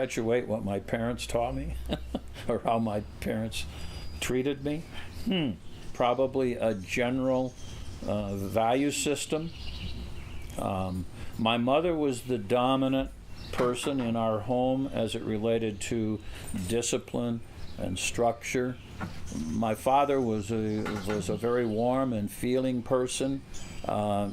perpetuate what my parents taught me or how my parents treated me? Probably a general value system. My mother was the dominant person in our home as it related to discipline and structure. My father was a very warm and feeling person, but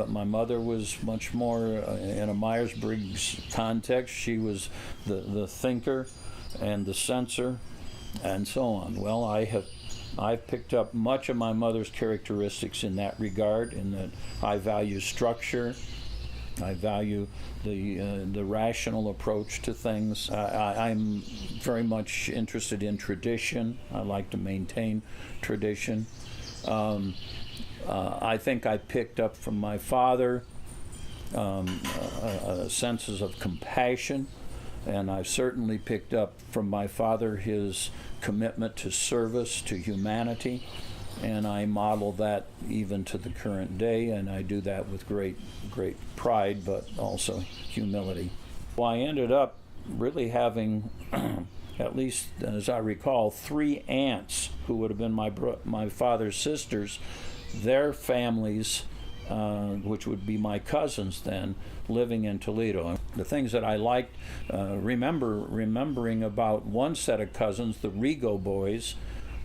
my mother was much more in a Myers-Briggs context. She was the thinker and the sensor, and so on. Well, I've picked up much of my mother's characteristics in that regard, in that I value structure. I value the rational approach to things. I'm very much interested in tradition. I like to maintain tradition. I think I picked up from my father senses of compassion, and I've certainly picked up from my father his commitment to service to humanity, and I model that even to the current day, and I do that with great pride, but also humility. Well, I ended up really having, at least as I recall, 3 aunts who would have been my father's sisters, their families, which would be my cousins then, living in Toledo. The things that I liked, remembering about one set of cousins, the Rigo boys,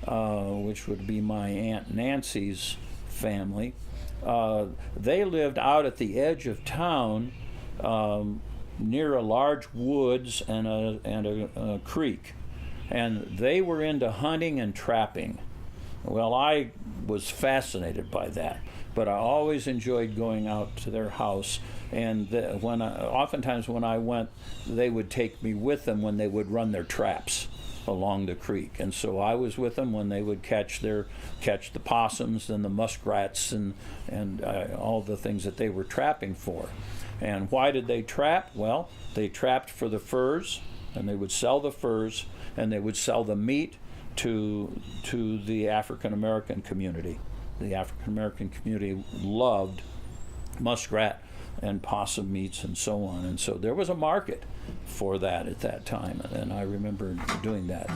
which would be my Aunt Nancy's family. They lived out at the edge of town, near a large woods and a creek, and they were into hunting and trapping. Well, I was fascinated by that, but I always enjoyed going out to their house, and oftentimes when I went, they would take me with them when they would run their traps along the creek, and so I was with them when they would catch the possums and the muskrats and all the things that they were trapping for. And why did they trap? Well, they trapped for the furs, and they would sell the furs, and they would sell the meat to the African American community. The African American community loved muskrat and possum meats and so on, and so there was a market for that at that time, and I remember doing that.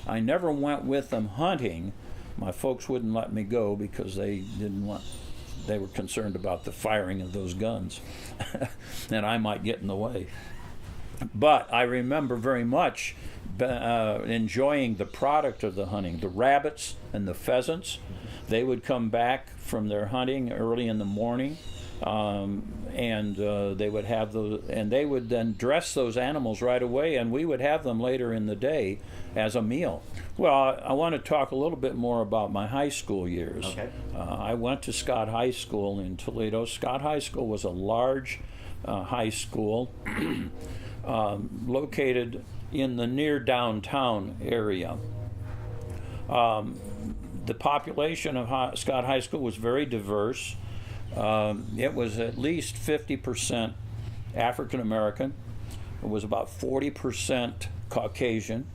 I never went with them hunting. My folks wouldn't let me go because they were concerned about the firing of those guns and I might get in the way. But I remember very much enjoying the product of the hunting, the rabbits and the pheasants. They would come back from their hunting early in the morning, and they would have those, and they would then dress those animals right away, and we would have them later in the day as a meal. Well, I want to talk a little bit more about my high school years. Okay. I went to Scott High School in Toledo. Scott High School was a large high school located in the near downtown area. The population of Scott High School was very diverse. It was at least 50% African American. It was about 40% Caucasian,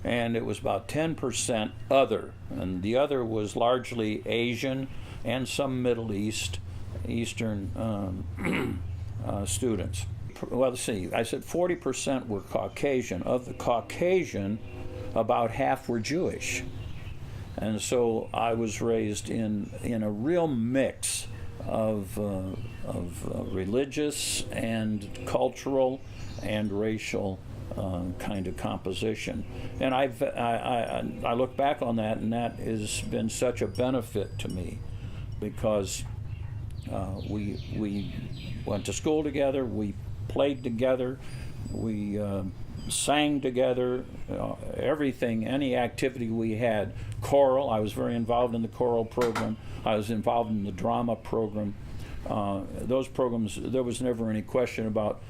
and it was about 10% other. And the other was largely Asian and some Middle Eastern students. Well, let's see, I said 40% were Caucasian. Of the Caucasian, about half were Jewish. And so I was raised in a real mix of religious and cultural and racial kind of composition. And I look back on that, and that has been such a benefit to me, because we went to school together, we played together, we sang together, everything, any activity we had. Choral, I was very involved in the choral program. I was involved in the drama program. Those programs, there was never any question about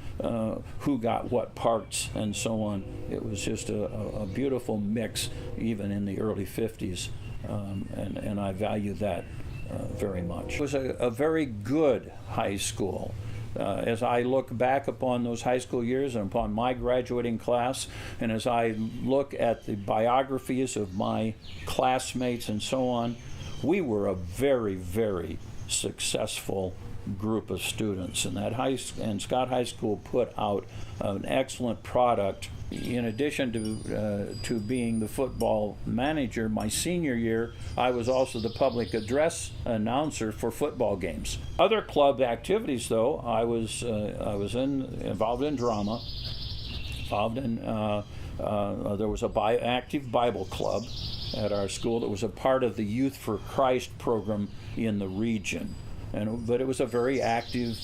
who got what parts and so on. It was just a beautiful mix, even in the early 50s, and I value that very much. It was a very good high school. As I look back upon those high school years and upon my graduating class, and as I look at the biographies of my classmates and so on, we were a very, very successful group of students. And and Scott High School put out an excellent product. In addition to being the football manager, my senior year, I was also the public address announcer for football games. Other club activities, though, I was involved in drama. There was a active Bible club at our school that was a part of the Youth for Christ program in the region. But it was a very active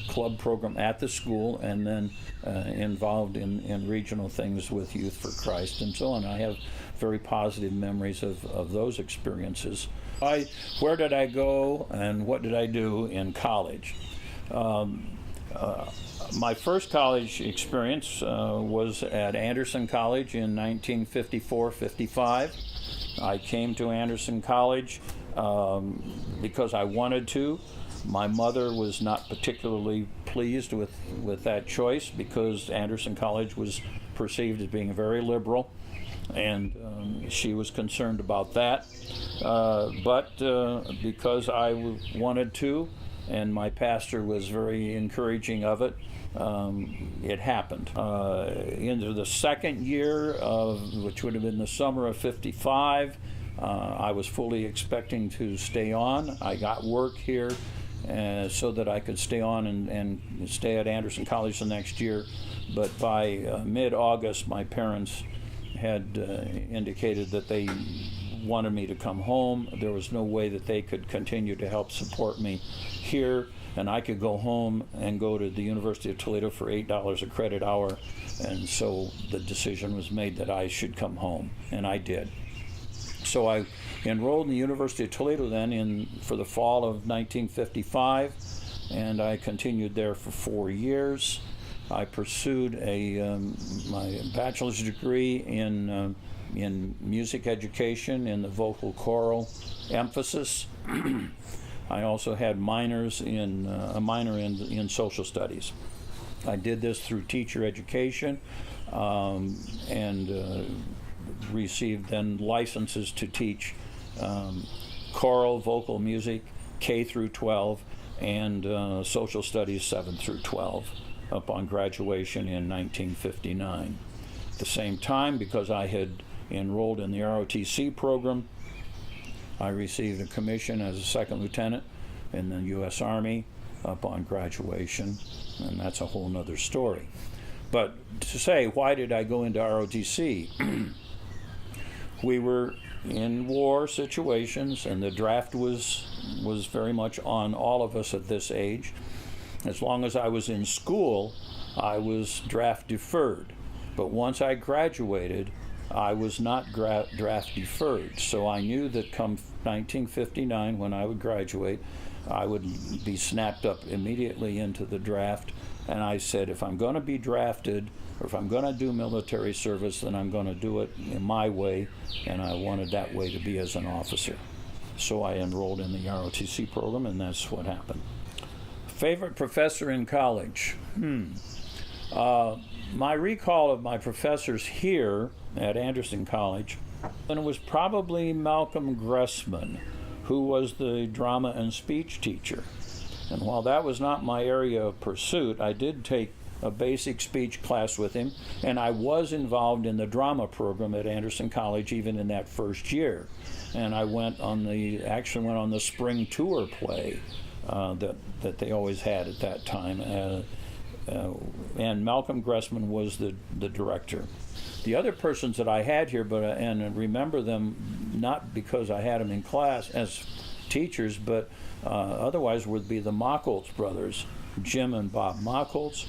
club program at the school, and then involved in regional things with Youth for Christ and so on. I have very positive memories of those experiences. Where did I go and what did I do in college? My first college experience was at Anderson College in 1954-55. I came to Anderson College because I wanted to. My mother was not particularly pleased with that choice because Anderson College was perceived as being very liberal, and she was concerned about that. But because I wanted to, and my pastor was very encouraging of it, it happened. Into the second year, which would have been the summer of '55, I was fully expecting to stay on. I got work here so that I could stay on and stay at Anderson College the next year. But by mid-August, my parents had indicated that they wanted me to come home. There was no way that they could continue to help support me here, and I could go home and go to the University of Toledo for $8 a credit hour. And so the decision was made that I should come home, and I did. So I enrolled in the University of Toledo then for the fall of 1955, and I continued there for 4 years. I pursued my bachelor's degree in music education in the vocal choral emphasis. I also had a minor in social studies. I did this through teacher education and received then licenses to teach choral vocal music K through 12 and social studies 7 through 12 upon graduation in 1959. At the same time, because I had enrolled in the ROTC program, I received a commission as a second lieutenant in the U.S. Army upon graduation, and that's a whole nother story. But to say, why did I go into ROTC? We were in war situations, and the draft was very much on all of us at this age. As long as I was in school, I was draft deferred. But once I graduated, I was not draft deferred. So I knew that come 1959, when I would graduate, I would be snapped up immediately into the draft. And I said, if I'm going to be drafted, or if I'm going to do military service, then I'm going to do it in my way, and I wanted that way to be as an officer. So I enrolled in the ROTC program, and that's what happened. Favorite professor in college? My recall of my professors here at Anderson College, and it was probably Malcolm Gressman, who was the drama and speech teacher. And while that was not my area of pursuit, I did take a basic speech class with him, and I was involved in the drama program at Anderson College even in that first year. And I went on the spring tour play that they always had at that time. And Malcolm Gressman was the director. The other persons that I had here, and remember them not because I had them in class as teachers, but otherwise would be the Mockholtz brothers, Jim and Bob Mockholtz,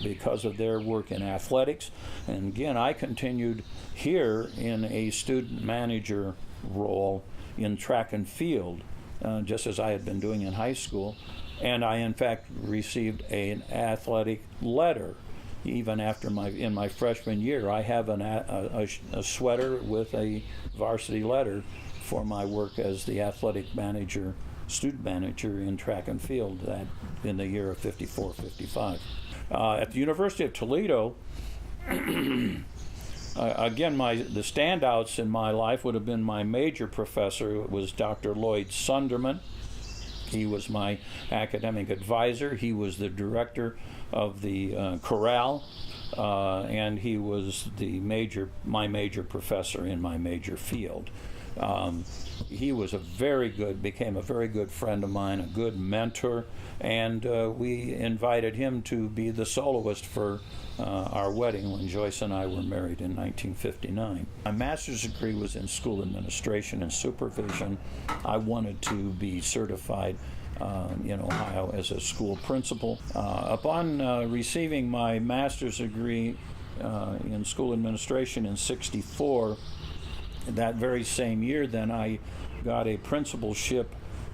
because of their work in athletics. And again, I continued here in a student manager role in track and field, just as I had been doing in high school. And I, in fact, received an athletic letter even after in my freshman year. I have a sweater with a varsity letter for my work as the athletic manager, student manager in track and field in the year of '54-55. At the University of Toledo, again, the standouts in my life would have been my major professor. It was Dr. Lloyd Sunderman. He was my academic advisor. He was the director of the chorale, and he was my major professor in my major field. He was became a very good friend of mine, a good mentor, and we invited him to be the soloist for our wedding when Joyce and I were married in 1959. My master's degree was in school administration and supervision. I wanted to be certified in Ohio as a school principal. Upon receiving my master's degree in school administration in '64, that very same year, then I got a principalship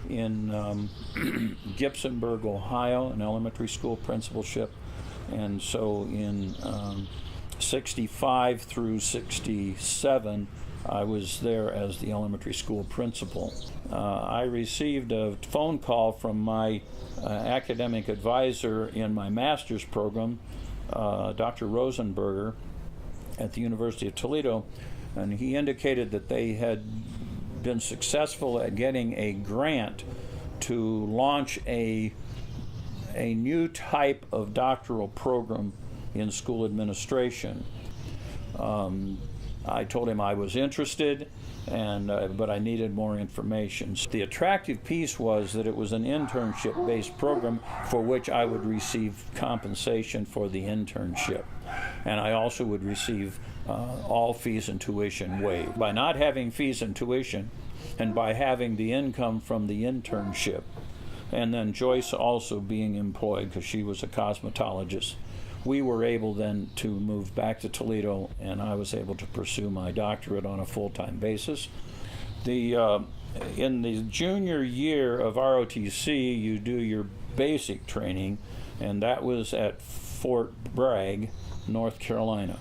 in Gibsonburg, Ohio, an elementary school principalship. And so in '65 through '67, I was there as the elementary school principal. I received a phone call from my academic advisor in my master's program, Dr. Rosenberger, at the University of Toledo, and he indicated that they had been successful at getting a grant to launch a new type of doctoral program in school administration. I told him I was interested, but I needed more information. The attractive piece was that it was an internship-based program for which I would receive compensation for the internship. And I also would receive all fees and tuition waived. By not having fees and tuition, and by having the income from the internship, and then Joyce also being employed because she was a cosmetologist, we were able then to move back to Toledo, and I was able to pursue my doctorate on a full-time basis. In the junior year of ROTC, you do your basic training, and that was at Fort Bragg, North Carolina.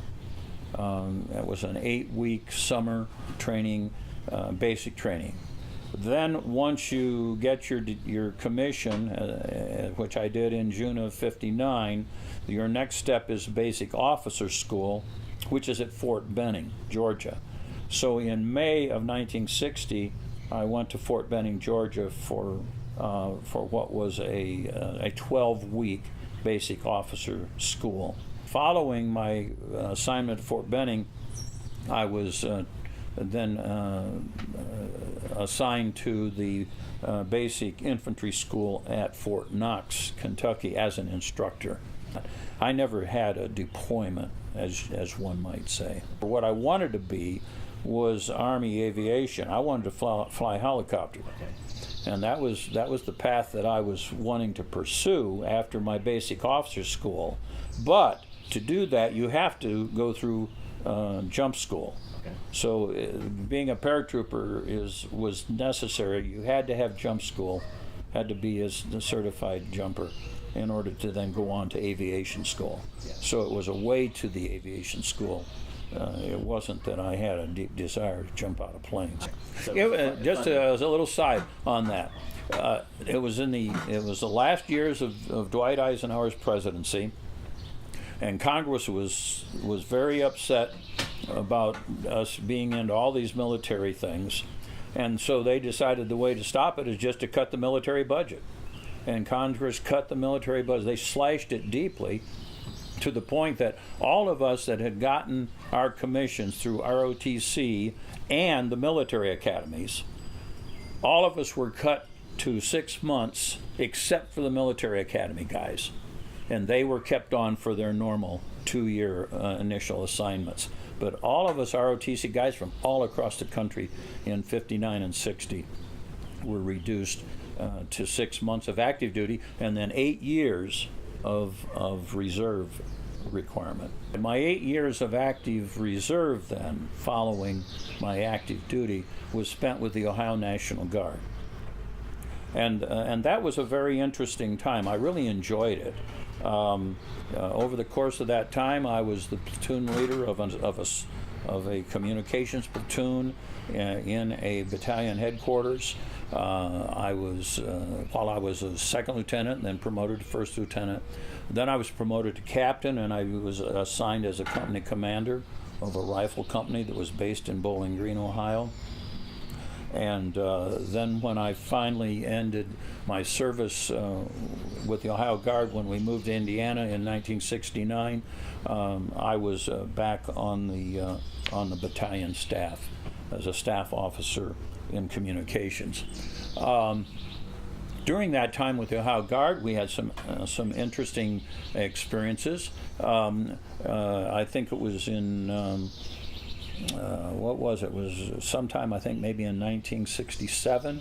That was an 8-week summer training, basic training. Then once you get your commission, which I did in June of '59, your next step is basic officer school, which is at Fort Benning, Georgia. So in May of 1960, I went to Fort Benning, Georgia for what was a 12-week basic officer school. Following my assignment at Fort Benning, I was then assigned to the basic infantry school at Fort Knox, Kentucky, as an instructor. I never had a deployment, as one might say. What I wanted to be was Army aviation. I wanted to fly helicopter. And that was the path that I was wanting to pursue after my basic officer school. But to do that, you have to go through jump school. So being a paratrooper was necessary. You had to have jump school, had to be a certified jumper in order to then go on to aviation school. So it was a way to the aviation school. It wasn't that I had a deep desire to jump out of planes. Just as a little side on that, it was the last years of Dwight Eisenhower's presidency, and Congress was very upset about us being into all these military things, and so they decided the way to stop it is just to cut the military budget. And Congress cut the military budget. They slashed it deeply, to the point that all of us that had gotten our commissions through ROTC and the military academies, all of us were cut to 6 months, except for the military academy guys. And they were kept on for their normal 2-year initial assignments. But all of us ROTC guys from all across the country in '59 and '60 were reduced to 6 months of active duty, and then 8 years of reserve requirement. My 8 years of active reserve then, following my active duty, was spent with the Ohio National Guard. And that was a very interesting time. I really enjoyed it. Over the course of that time, I was the platoon leader of a communications platoon in a battalion headquarters. While I was a second lieutenant and then promoted to first lieutenant. Then I was promoted to captain, and I was assigned as a company commander of a rifle company that was based in Bowling Green, Ohio. And then when I finally ended my service with the Ohio Guard, when we moved to Indiana in 1969, I was back on the battalion staff as a staff officer in communications. During that time with the Ohio Guard, we had some interesting experiences. I think it was in what was it? It was sometime, I think maybe in 1967,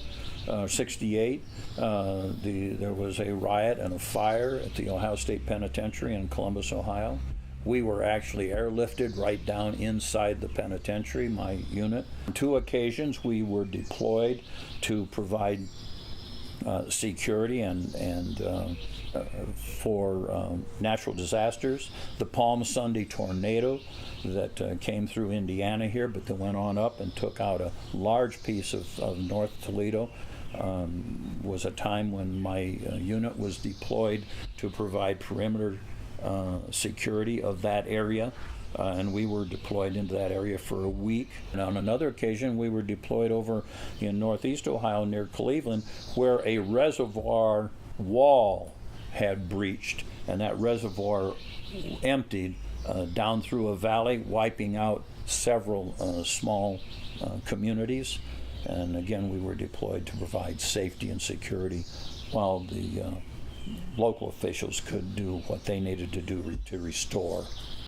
68. There was a riot and a fire at the Ohio State Penitentiary in Columbus, Ohio. We were actually airlifted right down inside the penitentiary, my unit. On 2 occasions, we were deployed to provide security and for natural disasters. The Palm Sunday tornado that came through Indiana here, but that went on up and took out a large piece of North Toledo, was a time when my unit was deployed to provide perimeter security of that area. And we were deployed into that area for a week. And on another occasion, we were deployed over in northeast Ohio near Cleveland, where a reservoir wall had breached, and that reservoir emptied down through a valley, wiping out several small communities. And again, we were deployed to provide safety and security while the local officials could do what they needed to do to restore.